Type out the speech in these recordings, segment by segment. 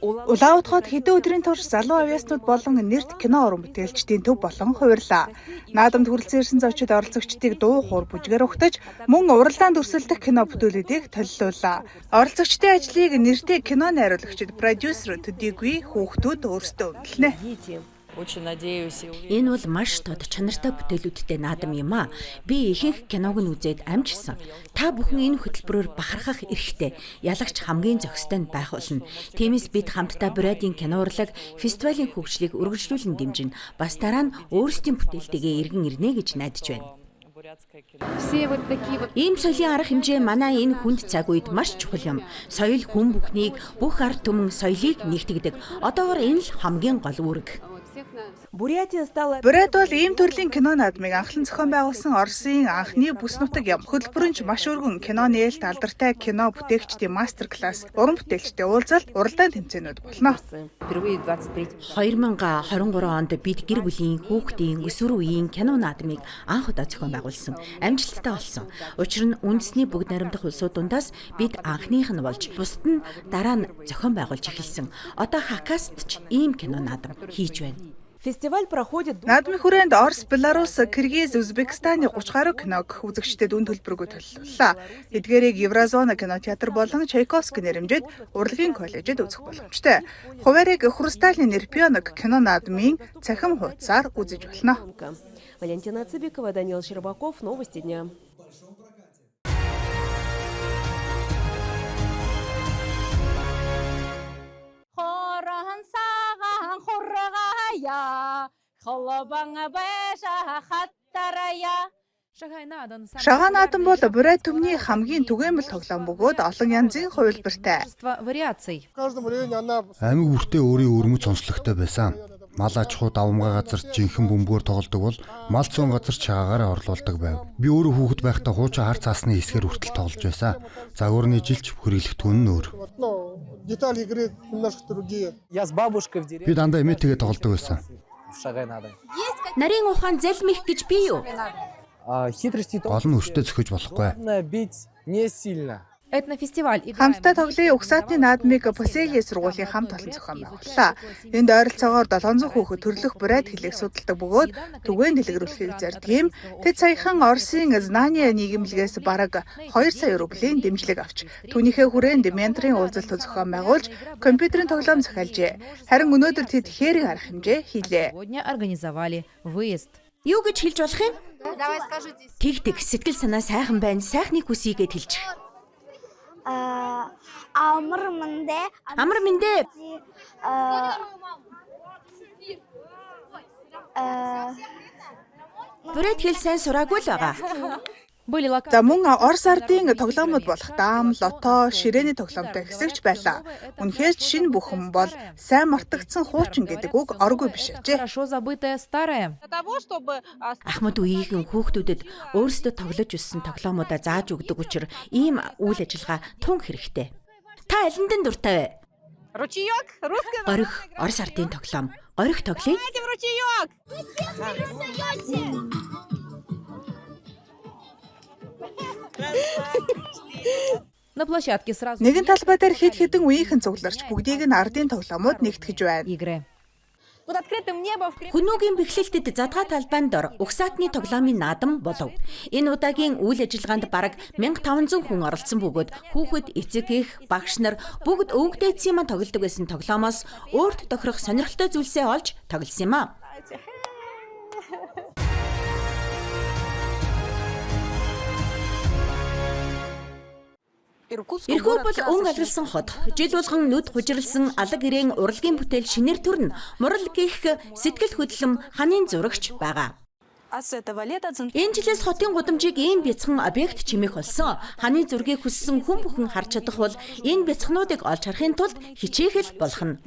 Улаанхот хэдэн өдрийн турш залуу авьяаснууд болон нэрт кино уран бүтээлчдийн төв болон хувирлаа. Наадамд хүрэлцэн ирсэн зочид оролцогчдыг дуу хуур бүжгээр угтаж, мөн уралдаанд өрсөлдөх кино бүтээлүүдийг толилууллаа. Оролцогчдын ажлыг нэртэй кино найруулагчид, продюсер төдийгүй хүүхдүүд өөрсдөө үнэлнэ. Энэ бол маш тод чанартай бүтээлүүдтэй наадам юм аа. Би ихэнх киног нь үзээд амжсан. Та бүхэн энэ хөтөлбөрөөр бахархах эрхтэй. Ялагч хамгийн зохистой байх болно. Тиймээс бид хамтдаа Бурятийн кино урлаг фестивалийн хөгжлийг үргэлжлүүлэн дэмжинэ. Бас дараа нь өөрсдийн бүтээлтэйгээ эргэн ирнэ гэж найдаж байна. Ийм соёлын арга хэмжээ манай энэ хүнд цаг үед маш чухал юм. Соёл хүн бүхнийг, бүх ард түмэн соёлыг нэгтгэдэг. Одоогоор энэ л хамгийн гол үүрэг. Бурят бол ийм төрлийн кино наадмыг анхлан зохион байгуулсан Оросын анхны бүс нутаг юм. Хөтөлбөрөнч маш өргөн кино нээлт алдартай кино бүтээгчдийн мастер класс, уран бүтээлчтэй уулзалт, уралдаан тэмцээнүүд болно. 2023 онд бид гэр бүлийн, хүүхдийн, өсвөр үеийн кино наадмыг анх удаа зохион байгуулсан. Амжилттай болсон. Учир нь үндэсний бүгд найрамдах улсууд дундаас бид анхных нь болж, бусд нь дараа нь зохион байгуулж эхэлсэн. Одоо Хакаст ч ийм кино наадам хийж байна. Наадмын хүрээнд Орос, Беларусь, Киргиз, Узбекистаны 30 гаруй киног үзэгчдэд үн төлбөргүй төлөвлөлөө. Эдгээрийг Еврозона кинотеатр болон Чайковский нэрэмжит урлагийн коллежид үзэх боломжтой. Хуваарийг Хрустальный нерпёнок кино наадмын цахим хуудасаар үзэж болно. Валентина Цыбикова, Даниил Щербаков, Новости дня. Шагаан наадам бол Бурят түмний хамгийн түгээмэл тоглоом бөгөөд олон янзын хувилбартай. Аймаг бүртээ өөрийн өрмөц онцлогтой байсан. Мал аж ахуй давамгай газар жинхэнэ бөмбөгөөр тоглодог бол мал зүүн газар чагаагаар орлуулдаг байв. Би өөрөө хүүхэд байхдаа хуучин хар цаасны хэсгээр хүртэл тоглож байсан. Загварны жилч хөриглөх түн нь өөр. Би дандаа эмээтэйгээ тоглодог байсан. Нарийн ухаан залмих гэж би юу? Гол нь өртөө зөхөж болохгүй. Хамтдаа тоглоё угсаатны наадмыг Посегийн сургуулийн хамт олон зохион байгууллаа. Энд ойролцоогоор 700 хүүхэд төрлөх Бурят хэлийг судалдаг бөгөөд түгээн дэлгэрүүлэхийг зорддог юм. Тэд саяхан Оросын Знания нийгэмлэгээс бараг 2 сая рублийн дэмжлэг авч түүнийхээ хүрээнд менторын уулзалтыг зохион байгуулж компьютерийн тоглоом захиалжээ. Харин өнөөдөр тэд хэрэг арга хэмжээ хийлээ. Юу гэж хэлж болох юм? Тэг сэтгэл санаа сайхан байна. Сайхныг хүсье гэд хэлчих. Амар мэндэ. Бурят хэл сайн сураагүй л байгаа. За мөн Орос ардын тоглоомод болох даам, лото, ширээний тоглоомтой хэсэгч байлаа. Үнэхээр шинэ бүхэн бол сайн мартагдсан хуучин гэдэг үг оргүй биш ажээ. Ахмад үеийнхэн хүүхдүүдэд өөрсдөө тоглож өссөн тоглоомуудаа зааж өгдөг учраас ийм үйл ажиллагаа тун хэрэгтэй. Та алинд дуртай вэ? Горих, Орос ардын тоглоом. Горих тоглоё. Нэгэн талбай дээр хэд хэдэн үеийнхэн цугларч бүгдийг нь ардын тоглоомод нэгтгэж байна. Хүнүүгийн бэхлэлтэд задгаа талбайн дор угсаатны тоглоомын наадам болов. Энэ удаагийн үйл ажиллагаанд бараг 1500 хүн оролцсон бөгөөд хүүхэд, эцэг эх, багш нар бүгд өвөг дээдсийн маань тоглодог байсан тоглоомоос өөрт тохирох сонирхолтой зүйлсээ олж тоглосон юм а. Иргүү бол өн алгалсан хот. Жил болгон нүд хужирлсан алаг ирээн урлагийн бүтээл шинээр төрн мурал гих сэтгэл хөдлөм ханын зурагч байгаа. Энэ жилээс хотын гудамжийг ийм бяцхан объект чимээх болсон. Ханы зургийг хүссэн хүн бүхэн харж чадах бол энэ бяцхнуудыг олж харахын тулд хичээх л болох нь.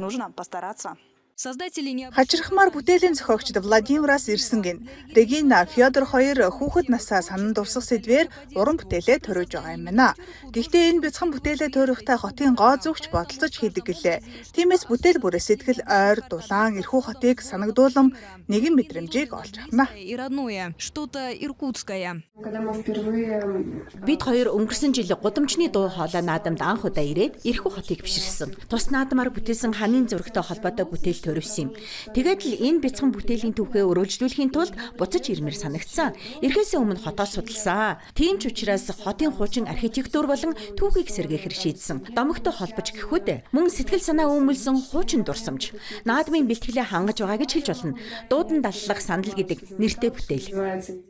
Хажирхмаар бүтээлийн зохиогчд Владимираас Ирсэнгийн Регина Фёдор хоёр хүүхэд насаа санан дурсах сэдвээр уран бүтээлээ төрөөж байгаа юм байна. Гэхдээ энэ бяцхан бүтээлээ төрөхтэй хотын гоо зүгч бодолцож хийдэг гэлээ. Тиймээс бүтээл бүрээ сэтгэл ойр, дулаан, эрхүү хотыг санагдуулам нэгэн мэдрэмжийг олж авна. Бид хоёр өнгөрсөн жил гудамжны дуу хоолой наадамд анх удаа ирээд эрхүү хотыг биширсэн. Тус наадмаар бүтээсэн ханын зурагтай холбоотой бүтээл төрөвсөн юм. Тэгээд л энэ бяцхан бүтээлийн түүхээ өргөжлүүлэхийн тулд буцаж ирмээр санагдсан. Ирэхээс өмнө хотоо судалсан. Тийм ч учраас хотын хуучин архитектур болон түүхийг сэргээхэр шийдсэн. Домогтой холбож гэхүүд мөн сэтгэл санаа өмүүлсэн хуучин дурсамж. Наадмын бэлтгэлээ хангаж байгаа гэж хэлж болно. Дуудан даллах сандал гэдэг нэртэй бүтээл.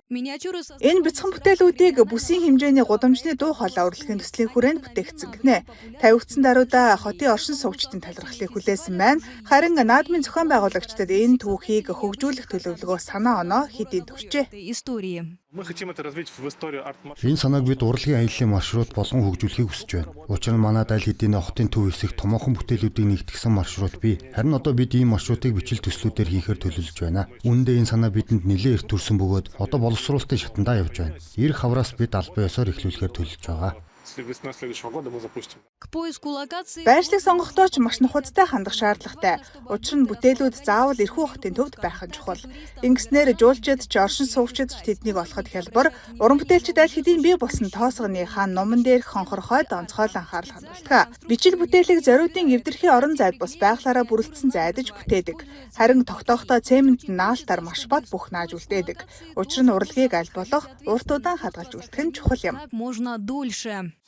Энэ бяцхан бүтээлүүдийг бүсийн хэмжээний гудамжны дуу хоолой урлагийн төслийн хүрээнд бүтээгдсэн гинэ. Тавигдсан даруйда хотын оршин суугчдын талархлыг хүлээсэн байна. Харин наадмын зохион байгуулагчдад энэ түүхийг хөгжүүлэх төлөвлөгөө санаа оноо хэдийн төгсжээ. Энэ санааг бид урлагийн аяллаа маршрут болгон хөгжүүлэхийг хүсэж байна. Учир нь манайд аль хэдийн хотын төв хэсэг томоохон бүтээлүүдийг нэгтгэсэн маршрут бий. Харин одоо бид ийм маршрутыг бичил төслүүдээр хийхээр төлөвлөж байна. Үүндээ энэ санаа бидэнд нэлээд эрт төрсөн бөгөөд одоо боловсруулалтын шатандаа явж байна. Ирэх хавраас бид албан ёсоор эхлүүлэхээр төлөвлөж байгаа. Байршлыг сонгохдоо ч маш нухацтай хандах шаардлагатай. Учир нь бүтээлүүд заавал эрхүү хотын төвд байх нь чухал. Ингэснээр жуулчид ч оршин суугчид тэднийг олоход хялбар, уран бүтээлчид аль хэдийн бий болсон тоосгоныхаа номон дээрх хонхорхойд онцгой анхаарал хандуулдаг. Бичил бүтээлийг зориудын эвдэрхий орон зайд бус байглаараа бүрэлдсэн зайдаж бүтээдэг. Харин тогтоохтой цемент наалтаар маш бат бүх нааж үлдээдэг. Учир нь урлагийг аль болох урт удаан хадгалж үлдэх нь чухал юм.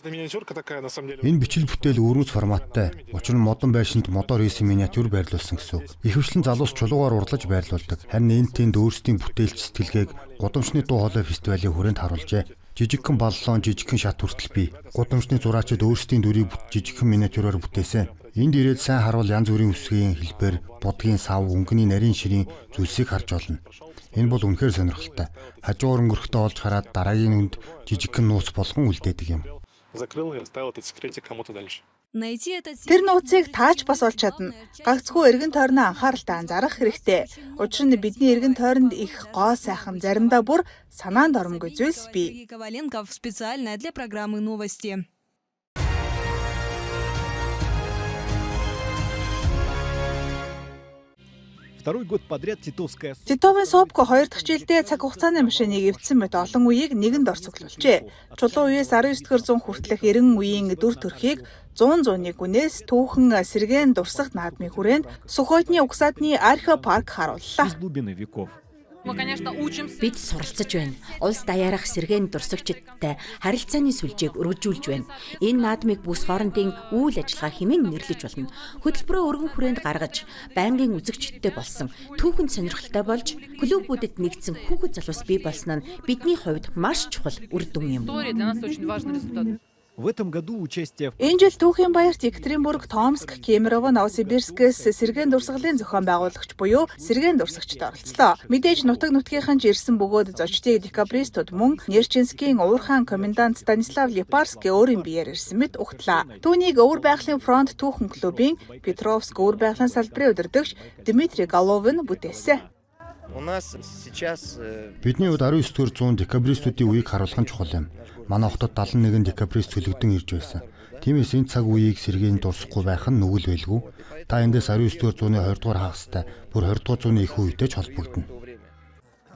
Энэ бичил бүтээл өргөц форматтай. Учир нь модон байшинд модоор хийсэн миниатюр байрлуулсан гэсэн үг. Ихэвчлэн залуус чулуугаар урлаж байрлуулдаг. Харин энэ тэнд өөрсдийн бүтээлч сэтгэлгээг гудамжны дуу хоолой фестивалийн хүрээнд харуулжээ. Жижигхэн баллон, жижигхэн шат хүртэл бий. Гудамжны зураачид өөрсдийн дүрийг жижигхэн миниатюраар бүтээсэн. Энд ирээд сайн харуул янз бүрийн үсгийн хэлбэр, будгийн сав, өнгөний нарийн ширийн зүйлсийг харж болно. Энэ бол үнэхээр сонирхолтой. Хажуугаар өнгөрөхдөө олж хараад дараагийн үнд жижигхэн нууц болгон үлдээдэг юм. Тэр нууцыг таач бас олж чадна. Гагцхүү эргэн тойрноо анхааралтай анзаарах хэрэгтэй. Учир нь бидний эргэн тойронд их гоо сайхан заримдаа бүр санаанд оромгүй зүйлс бий. Второй год подряд Титовская Титовын Собко 2 дахь жилдээ цаг хугацааны машиныг эвдсэн мэт олон үеийг нэгэнд орцоглуулжээ. Чулуу үеэс 19-р зуун хүртэлх 90 үеийн дүр төрхийг 100-1 гүнээс түүхэн сэргээн дурсах наадмын хүрээнд Сухотны угсаатны археопарк харууллаа. из глубины веков. Бид суралцаж байна. Улс даяарах сэргээн дурсагчдтай харилцааны сүлжээг өргөжүүлж байна. Энэ наадмыг бүс хоорондын үйл ажиллагаа хэмээн нэрлэж болно. Хөтөлбөрөө өргөн хүрээнд гаргаж, байнгын үзэгчдтэй болсон түүхэнд сонирхолтой болж, клубүүдэд нэгдсэн хүүхэд залуус бий болсон нь бидний хувьд маш чухал үр дүн юм. В этом году участие в Энэ жил түүхийн баярт Екатеринбург, Томск, Кемерово, Новосибирскээс сэргээн дурсгалын зохион байгуулагч буюу сэргээн дурсагчд оролцлоо. Мэдээж нутаг нутгийнхан ч ирсэн бөгөөд зочдыг декабристууд мөн Нерчинскийн уурхаан комендант Станислав Липарский өөрийн биеэр ирсэн мэт угтлаа. Түүнийг өвөр байгалийн фронт түүхэн клубын Петровск өвөр байгалийн салбарын удирдагч Дмитрий Головин бүтээсэн. Бидний хувьд 19-р зуун декабристуудын үеийг харуулах нь чухал юм. Манай хотод 71 декабрист цөлөгдөн ирж байсан. Тиймээс энэ цаг үеийг сэргээн дурсахгүй байх нь нүгэл байлгүй. Та эндээс 19-р зууны 20 дугаар хагастай, бүр 20 дугаар зууны их үедээ ч холбогдно.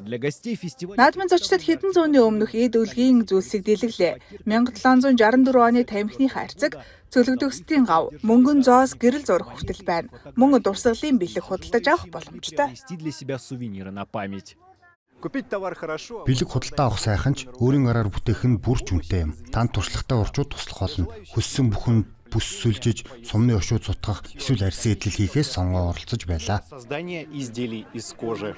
для гостей фестиваля Наадмын зочдод хэдэн зууны өмнөх эд өлгийн зүйлсийг дэлгэлээ. 1764 оны тамхины хайрцаг, цөлөгдөгсдийн гав, мөнгөн зоос гэрэл зурх хүртэл байна. Мөн дурсгалын бэлэг худалдаж авах боломжтой. приобрести для себя сувениры на память. Купить товар хорошо. Бэлэг худалдаа авах сайхан ч өөрийн гараар бүтээх нь бүр ч үнэтэй юм. Танд туршлагатай урчууд туслах болно. Хүссэн бүхэнд бүс сүлжиж, сумны өшөөд сутгах, эсвэл арьсан эдлэл хийхээс сонгоо оролцож байлаа. Создание изделий из кожи.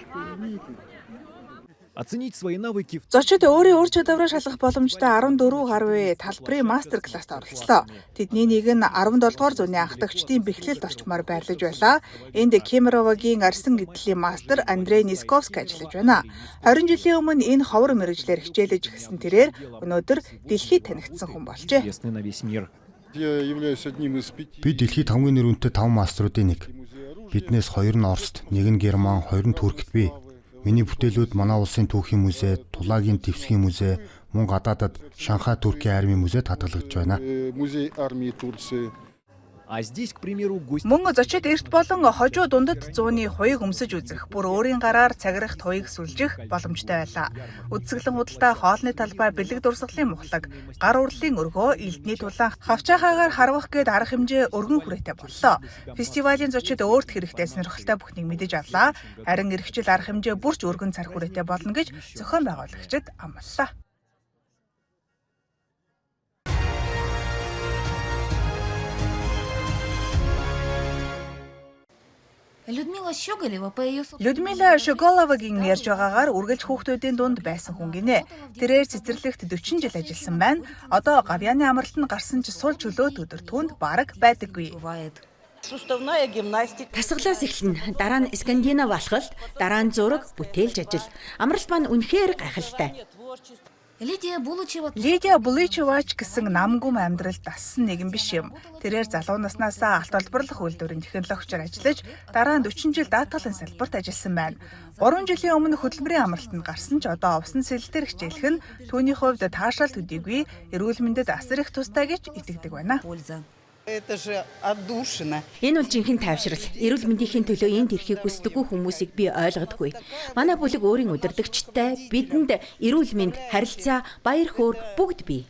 Оценить свои навыки в Зочид өөрийн ур чадвараа шалгах боломжтой 14 гаруй талбарын мастер класст оролцлоо. Тэдний нэг нь 17 дугаар зууны анхдагчдын бэхлэлд орчмоор байрлаж байлаа. Энд Кемеровогийн арьсан эдлийн мастер Андрей Нисковский ажиллаж байна. 20 жилийн өмнө энэ ховор мэргэжлэр хичээлж эхэлсэн тэрээр өнөөдөр дэлхийд танигдсан хүн болжээ. известны на весь мир. Би дэлхийд хамгийн нэр үнэтэй 5 мастеруудын нэг. Биднээс 2 нь Оросд, 1 нь Герман, 2 нь Туркт бий. Миний бүтээлүүд манай улсын түүхийн музей, Тулагийн Тевсгийн музей, мөн гадаадад Шанхай Туркийн армийн музейд хадгалагдж байна. Музей армии Турции. А здесь, к примеру, гости... Мөн зочид эрт болон хожуу дундад зууны хуйг өмсөж үзэх, бүр өөрийн гараар цагирах туйг сүлжих боломжтой байлаа. Үдсгэлэн худалдаа хоолны талбай бэлэг дурсгалын мухлаг, гар урлын өргөө, элдний тулаан, хавчаахаагаар харвах гээд арга хэмжээ өргөн хүрээтэй боллоо. Фестивалийн зочид өөрт хэрэгтэй сонирхолтой бүхнийг мэдэж авлаа. Харин эрхчил арга хэмжээ бүрч өргөн цар хүрээтэй болно гэж зохион байгуулагчид амлалаа. Людмила Щеголева по ее Людмила Щеголовагийн ярьж байгаагаар үргэлж хүүхдүүдийн дунд байсан хүн гинэ. Тэрээр цэцэрлэгт 40 жил ажилласан байна. Одоо гавьяаны амралтанд гарсан ч сул чөлөөт өдөр түүнд бараг байдаггүй. бывает. Тасгалаас эхлэн дараа нь Скандинав алхалт, дараа нь зураг, бүтээлч ажил. Амралт маань үнэхээр гайхалтай. Лидия Булычева Лидия Булычевач гэсэн намгүм амьдралд дассан нэгэн биш юм. Тэрээр залуу наснаасаа алт олборлох үйлдвэрийн технологичор ажиллаж, дараа нь 40 жил даатгалын салбарт ажилласан байна. 3 жилийн өмнө хөдөлмөрийн амралтанд гарсан ч одоо овсон сэлэлтээр хичээлэх нь түүний хувьд таашаал төдийгүй эрүүл мэндэд асар их тустай гэж итгэдэг байна. польза. Энэ бол жинхэнэ тайвшрал. Эрүүл мэндийн төлөө энд ирэхийг хүсдэггүй хүмүүсийг би ойлгодоггүй. Манай бүлэг өөрийн удирдагчтай, бидэнд эрүүл мэнд, харилцаа, баяр хөөр бүгд бий.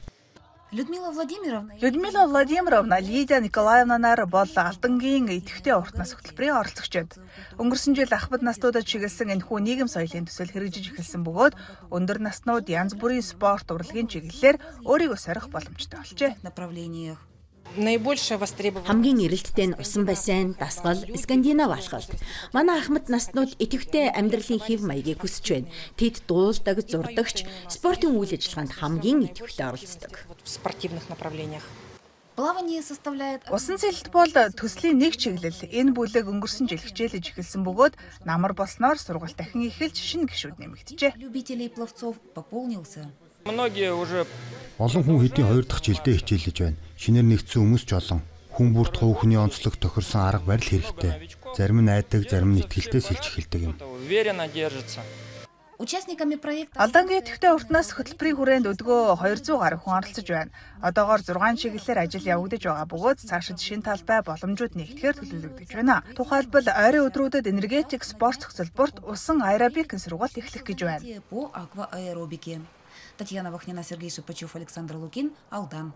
Людмила Владимировна Людмила Владимировна Лидия Николаевнаар бол алдангийн идэвхтэй уртнаас хөтөлбөрийн оролцогчид. Өнгөрсөн жил ахмад настуудад чиглэсэн энэхүү нийгэм соёлын төсөл хэрэгжиж эхэлсэн бөгөөд өндөр наснууд янз бүрийн спорт урлагийн чиглэлээр өөрийгөө сорих боломжтой болжээ. направлениях. Хамгийн эрэлттэй нь усан бассейн, дасгал, Скандинав алхалт. Манай ахмад наснууд идэвхтэй амьдралын хэв маягийг хүсэж байна. Тэд дуулдаг, зурдагч, спортын үйл ажиллагаанд хамгийн идэвхтэй оролцдог. Плавание составляет Усан сэлэлт бол төслийн нэг чиглэл. Энэ бүлэг өнгөрсөн жил хичээлж эхэлсэн бөгөөд намар болсноор сургалт дахин эхэлж шинэ гишүүд нэмэгдэжээ. любителей пловцов пополнился. Олон хүн хэдийн 2 дахь жилдээ хичээлж байна. Шинээр нэгдсэн хүмүүс ч олон. Хүн бүрт хувь хүний онцлог тохирсон арга барил хэрэгтэй. Зарим нь айдаг, зарим нь итгэлтэй сэлж эхэлдэг юм. Участниками проекта Алдангийн идэвхтэй уртнаас хөтөлбөрийн хүрээнд өдгөө 200 гаруй хүн оролцож байна. Одоогоор 6 чиглэлээр ажил явагдаж байгаа бөгөөд цаашид шинэ талбай боломжууд нэгтгэхээр төлөвлөгдөж байна. Тухайлбал ойрын өдрүүдэд энергетик спорт зохицолборт усан аэробикийн сургалт эхлэх гэж байна. по аквааэробике. Татьяна Вахнина, Сергей Шипачев, Александр Лукин, Алдан.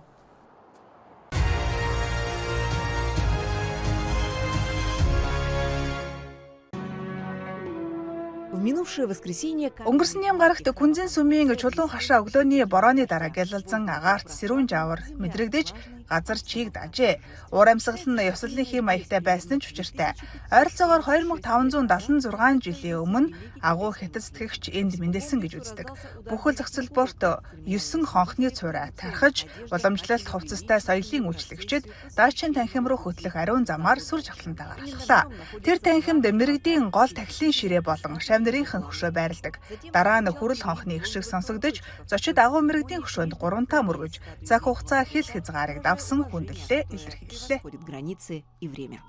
В минувшее воскресенье Өнгөрсөн юм гарагт күнзэн сүмийн чулуун хашаа өглөөний борооны дараа гялалзан агаарт сэрүүн жавар мэдрэгдэж газар чийг даажээ. Уур амьсгал нь ёслолын хэм маягтай байсан ч учиртай. Ойролцоогоор 2576 жилийн өмнө агуу хятад сэтгэгч энд мэндэлсэн гэж үздэг. Бүхэл зохицолборт 9 хонхны цураа тархаж, уламжлалт хувцастай соёлын үйлчлэгчид даачийн танхим руу хөтлөх ариун замаар сүр жавхлантайгаар алхлаа. Тэр танхимд мэрэгдийн гол тахилын ширээ болон шавнырийнхэн хөшөө байрладаг. Дараа нь хүрэл хонхны их шиг сонсогдож, зочид агуу мэрэгдийн хөшөөнд 3 та мөргөж, цаг хугацаа хил хязгаарыг давсан хүндлэлээ илэрхийллээ. границы и время.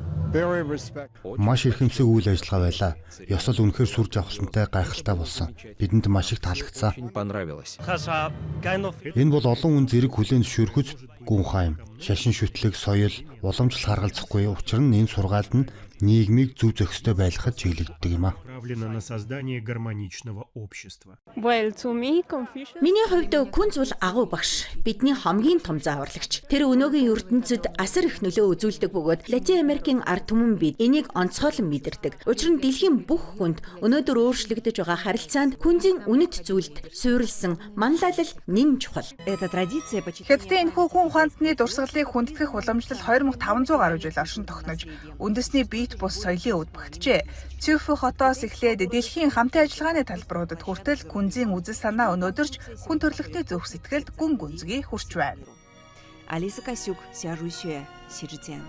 Маш эрхэмсэг үйл ажиллагаа байлаа. Ёсол үнэхээр сүр жавхлантай гайхалтай болсон. Бидэнд маш их таалагдсан. Очень понравилось. Энэ бол олон хүн зэрэг хүлээн зөвшөөрөхөж гүн хаим. Шашин шүтлэг, соёл, уламжлалт харгалзахгүй. Учир нь энэ сургаалд нь нийгмийг зөв зохистой байлгахад чиглэгддэг юм а. направлена на создание гармоничного общества. Миний хувьд Күнз бол агуу багш, бидний хамгийн том зааварлагч. Тэр өнөөгийн ертөнцид асар их нөлөө үзүүлдэг бөгөөд Латин Америкийн ард түмэн бид энийг онцгойлон мэдэрдэг. Учир нь дэлхийн бүх хүнд өнөөдөр өөрчлөгдөж байгаа харилцаанд Күнзийн үнэт зүйлд суурилсан манлайлал нэн чухал. Эта традиция Хятадын энэхүү хүн ухаантны дурсгалыг хүндэтгэх уламжлал 2500 гаруй жил оршин тогтнож, үндэсний биет бус соёлын өвд багтжээ. Цюфу хотоос эхлээд дэлхийн хамтын ажиллагааны талбаруудад хүртэл Күнзийн үзэл санаа өнөөдөрч хүн төрөлхтний зөвх сэтгэлд гүн гүнзгий хүрч байна. Алиса Косюк, Сяжусюэ, Сижитян.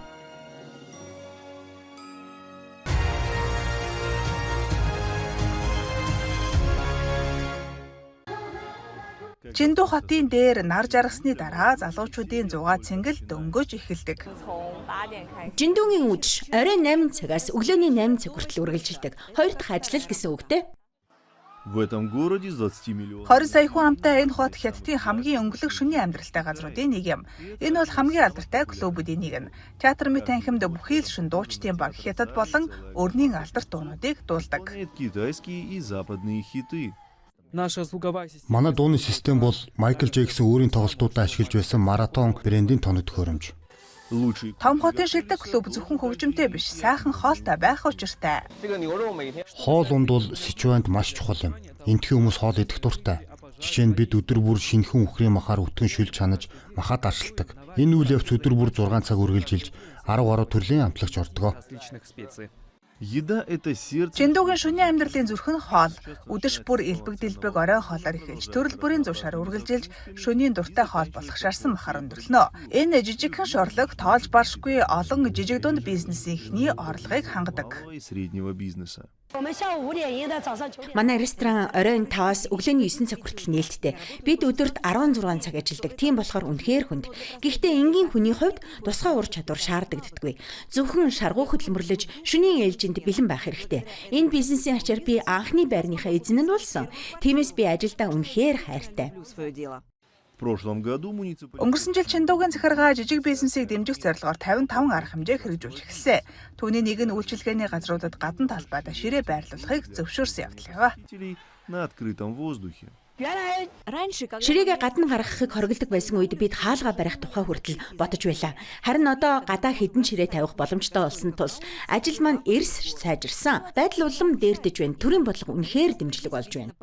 Чиндүү хотын дээр нар жаргасны дараа залуучуудын зугаа цэнгэл дөнгөж эхэлдэг. Жиндүүгийн үдш оройн 8 цагаас өглөөний 8 цаг хүртэл үргэлжилдэг. Хоёр дахь ажиллал гэсэн үгтэй. В этом городе с 20 миллионов. 20 сая хүн амтай энэ хот Хятадын хамгийн өнгөлөг шөнийн амьдралтай газруудын нэг юм. Энэ бол хамгийн алдартай клубүүдийн нэг нь. Театр мэт танхимд бүхий л шин дуучдын баг Хятад болон өрнийн алдарт дуунуудыг дуулдаг. Китайские и западные хиты. Манай дууны систем бол Майкл Джексон өөрийн тоглолтуудад ашиглаж байсан маратон брендийн тоног төхөөрөмж. Лучший. Том хотын шилдэг клуб зөвхөн хөгжимтэй биш, сайхан хоолтой байх учиртай. Хоол унд бол Сичуанд маш чухал юм. Энтхийн хүмүүс хоол идэх дуртай. Жишээ нь бид өдөр бүр шинэхэн үхрийн махаар өтгөн шүлж чанаж махад аршилдаг. Энэ үйл явц өдөр бүр 6 цаг үргэлжилж 10 гаруй төрлийн амтлагч ордгоо. Еда это сердце. Жиндүүгийн шөнийн амьдралын зүрх нь хоол. Үдэш бүр элбэг дэлбэг орой хоолоор эхэлж төрөл бүрийн зуршаар үргэлжилж шөнийн дуртай хоол болох шарсан махаар өндөрлөнө. Энэ жижигхэн шорлог тоолж баршгүй олон жижиг дунд бизнесийнхний орлогыг хангадаг. Среднего бизнеса. Манай ресторан оройн 5-аас өглөөний 9 цаг хүртэл нээлттэй. Бид өдөрт 16 цаг ажилладаг. Тийм болохоор үнэхээр хүнд. Гэхдээ энгийн хүний хувьд тусгай ур чадвар шаардагддаггүй. Зөвхөн шаргуу хөдөлмөрлөж шөнийн ээлжинд бэлэн байх хэрэгтэй. Энэ бизнесийн ачаар би анхны байрныхаа эзэн нь болсон. Тиймээс би ажилдаа үнэхээр хайртай. В прошлом году муниципалитет. Өнгөрсөн жил Чиндүүгийн захиргаа жижиг бизнесийг дэмжих зорилгоор 55 арга хэмжээ хэрэгжүүлж эхэлсэн. Түүний нэг нь үйлчилгээний газруудад гадна талбайд ширээ байрлуулахыг зөвшөөрсөн явдал юм. На открытом воздухе. Ширээгээ гадна гаргахыг хориглдог байсан үед бид хаалгаа барих тухай хүртэл бодож байлаа. Харин одоо гадаа хідэн ширээ тавих боломжтой болсон тул ажил маань эрс сайжирсан. Байдал улам дээрдэж байна. Төрийн бодлого үнэхээр дэмжлэг болж байна.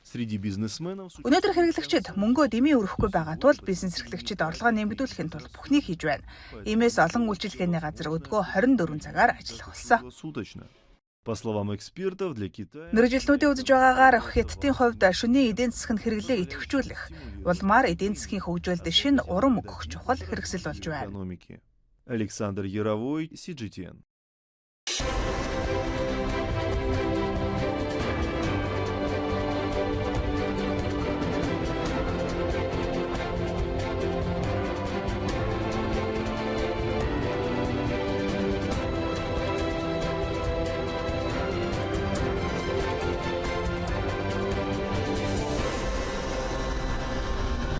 Среди бизнесменов. Өнөөдөр хэрэглэгчид мөнгөө дэмий өрөхгүй байгаа тул бизнес эрхлэгчид орлогоо нэмэгдүүлэхийн тулд бүхнийг хийж байна. Иймээс олон үйлчилгээний газар өдгөө 24 цагаар ажиллах болсон. Суточно. По словам экспертов, для Китая Мэргэжилтнүүдийн үзэж байгаагаар Хятадын хувьд шөнийн эдийн засгийн хэрэглээг идэвхжүүлэх, улмаар эдийн засгийн хөгжүүлэлд шинэ урам өгөх чухал хэрэгсэл болж байна. экономики. Александр Яровой, CGTN.